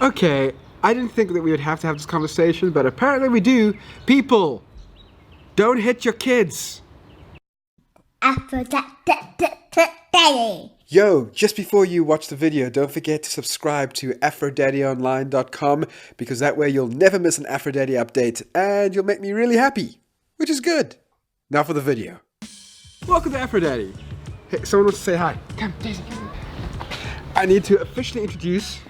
Okay, I didn't think that we would have to have this conversation, but apparently we do. People, don't hit your kids. Aphrodite. Yo, just before you watch the video, don't forget to subscribe to AphrodaddyOnline.com because that way you'll never miss an Aphrodaddy update and you'll make me really happy, which is good. Now for the video. Welcome to Aphrodaddy. Hey, someone wants to say hi. Come, Daisy, come. I need to officially introduce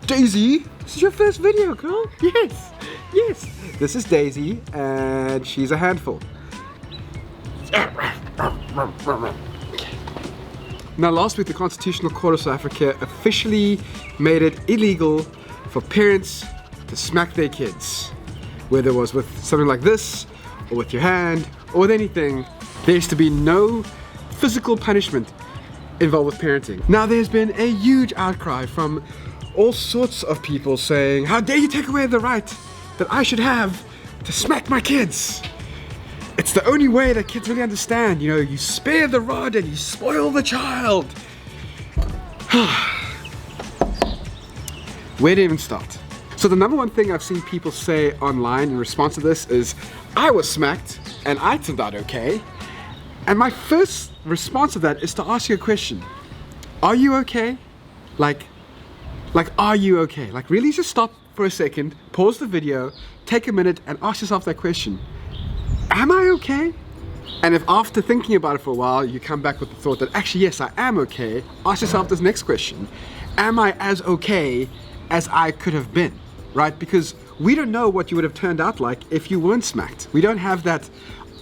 Daisy. This is your first video, girl. Yes, yes. This is Daisy and she's a handful. Now last week the Constitutional Court of South Africa officially made it illegal for parents to smack their kids. Whether it was with something like this, or with your hand, or with anything, there's to be no physical punishment involved with parenting. Now there's been a huge outcry from all sorts of people saying, how dare you take away the right that I should have to smack my kids? It's the only way that kids really understand, you know, you spare the rod and you spoil the child. Where to even start? So the number one thing I've seen people say online in response to this is, I was smacked and I turned out okay. And my first response to that is to ask you a question. Are you okay? Like, are you okay? Like, really just stop for a second, pause the video, take a minute and ask yourself that question. Am I okay? And if after thinking about it for a while, you come back with the thought that actually, yes, I am okay, ask yourself this next question. Am I as okay as I could have been, right? Because we don't know what you would have turned out like if you weren't smacked. We don't have that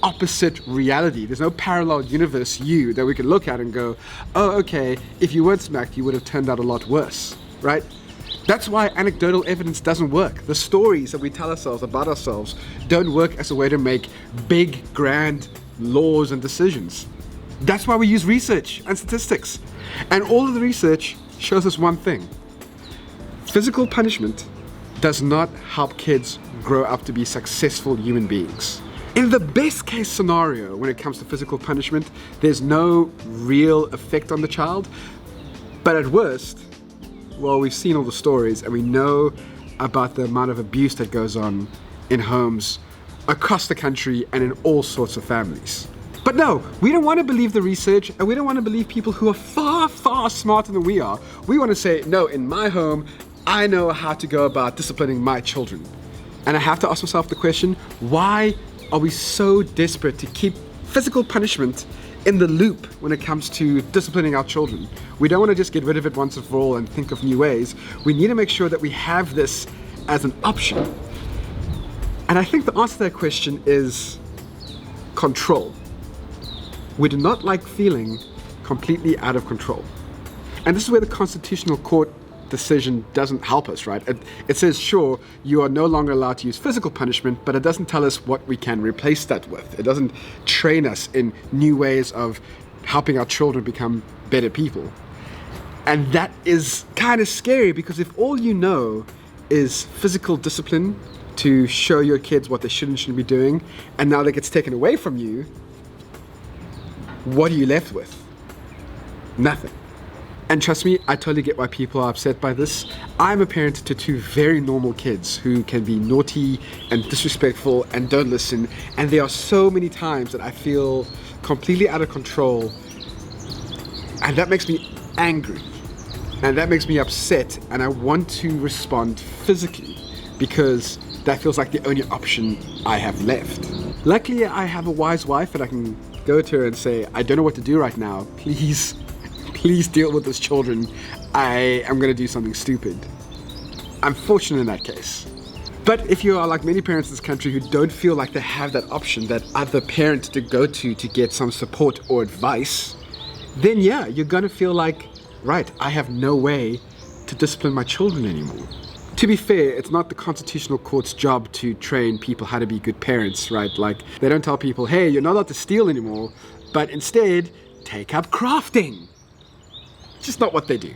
opposite reality. There's no parallel universe you that we can look at and go, oh, okay, if you weren't smacked, you would have turned out a lot worse, right? That's why anecdotal evidence doesn't work. The stories that we tell ourselves about ourselves don't work as a way to make big, grand laws and decisions. That's why we use research and statistics. And all of the research shows us one thing. Physical punishment does not help kids grow up to be successful human beings. In the best case scenario, when it comes to physical punishment, there's no real effect on the child. But at worst, well, we've seen all the stories and we know about the amount of abuse that goes on in homes across the country and in all sorts of families. But no, we don't want to believe the research and we don't want to believe people who are far, far smarter than we are. We want to say, no, in my home, I know how to go about disciplining my children. And I have to ask myself the question, why are we so desperate to keep physical punishment in the loop when it comes to disciplining our children? We don't want to just get rid of it once and for all and think of new ways. We need to make sure that we have this as an option. And I think the answer to that question is control. We do not like feeling completely out of control. And this is where the Constitutional Court decision doesn't help us, right? It says, sure, you are no longer allowed to use physical punishment, but it doesn't tell us what we can replace that with. It doesn't train us in new ways of helping our children become better people. And that is kind of scary because if all you know is physical discipline to show your kids what they should and shouldn't be doing, and now that gets taken away from you, what are you left with? Nothing. And trust me, I totally get why people are upset by this. I'm a parent to two very normal kids who can be naughty and disrespectful and don't listen. And there are so many times that I feel completely out of control. And that makes me angry. And that makes me upset. And I want to respond physically because that feels like the only option I have left. Luckily, I have a wise wife and I can go to her and say, I don't know what to do right now. Please deal with this, children. I am going to do something stupid. I'm fortunate in that case. But if you are like many parents in this country who don't feel like they have that option, that other parent to go to get some support or advice, then yeah, you're going to feel like, right, I have no way to discipline my children anymore. To be fair, it's not the Constitutional Court's job to train people how to be good parents, right? Like, they don't tell people, hey, you're not allowed to steal anymore, but instead, take up crafting. Just not what they do.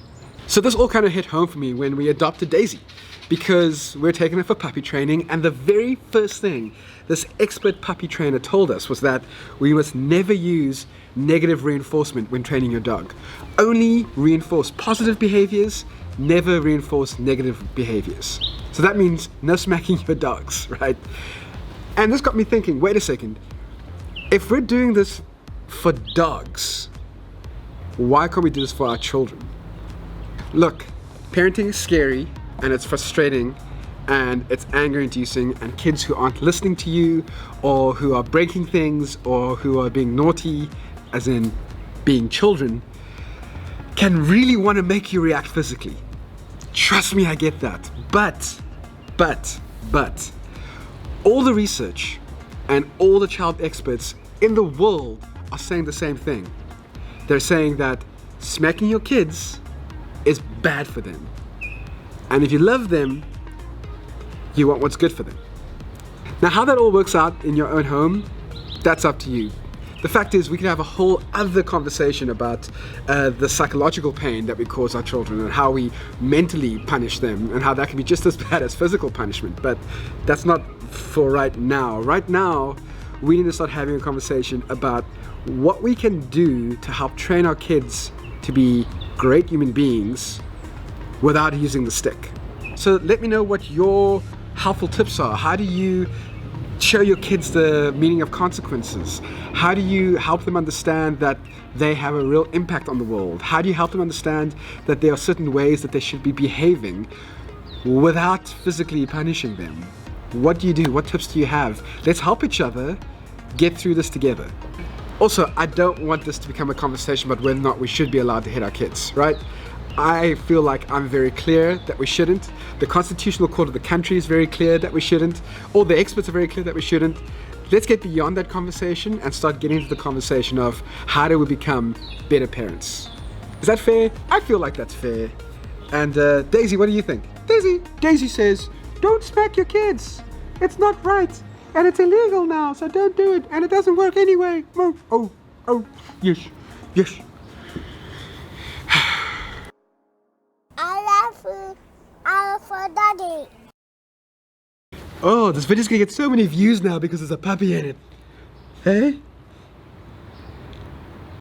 So this all kind of hit home for me when we adopted Daisy, because we're taking her for puppy training, and the very first thing this expert puppy trainer told us was that we must never use negative reinforcement when training your dog. Only reinforce positive behaviors never reinforce negative behaviors. So that means no smacking your dogs, right? And this got me thinking, wait a second, if we're doing this for dogs, why can't we do this for our children? Look, parenting is scary and it's frustrating and it's anger inducing, and kids who aren't listening to you or who are breaking things or who are being naughty, as in being children, can really want to make you react physically. Trust me, I get that. But, all the research and all the child experts in the world are saying the same thing. They're saying that smacking your kids is bad for them. And if you love them, you want what's good for them. Now, how that all works out in your own home, that's up to you. The fact is, we can have a whole other conversation about the psychological pain that we cause our children and how we mentally punish them and how that can be just as bad as physical punishment. But that's not for right now. Right now, we need to start having a conversation about what we can do to help train our kids to be great human beings without using the stick. So let me know what your helpful tips are. How do you show your kids the meaning of consequences? How do you help them understand that they have a real impact on the world? How do you help them understand that there are certain ways that they should be behaving without physically punishing them? What do you do? What tips do you have? Let's help each other get through this together. Also, I don't want this to become a conversation about whether or not we should be allowed to hit our kids, right? I feel like I'm very clear that we shouldn't. The Constitutional Court of the country is very clear that we shouldn't. All the experts are very clear that we shouldn't. Let's get beyond that conversation and start getting into the conversation of how do we become better parents. Is that fair? I feel like that's fair. And Daisy, what do you think? Daisy says, don't smack your kids. It's not right. And it's illegal now, so don't do it. And it doesn't work anyway. Oh, yes. I love for daddy. Oh, this video's gonna get so many views now because there's a puppy in it. Hey?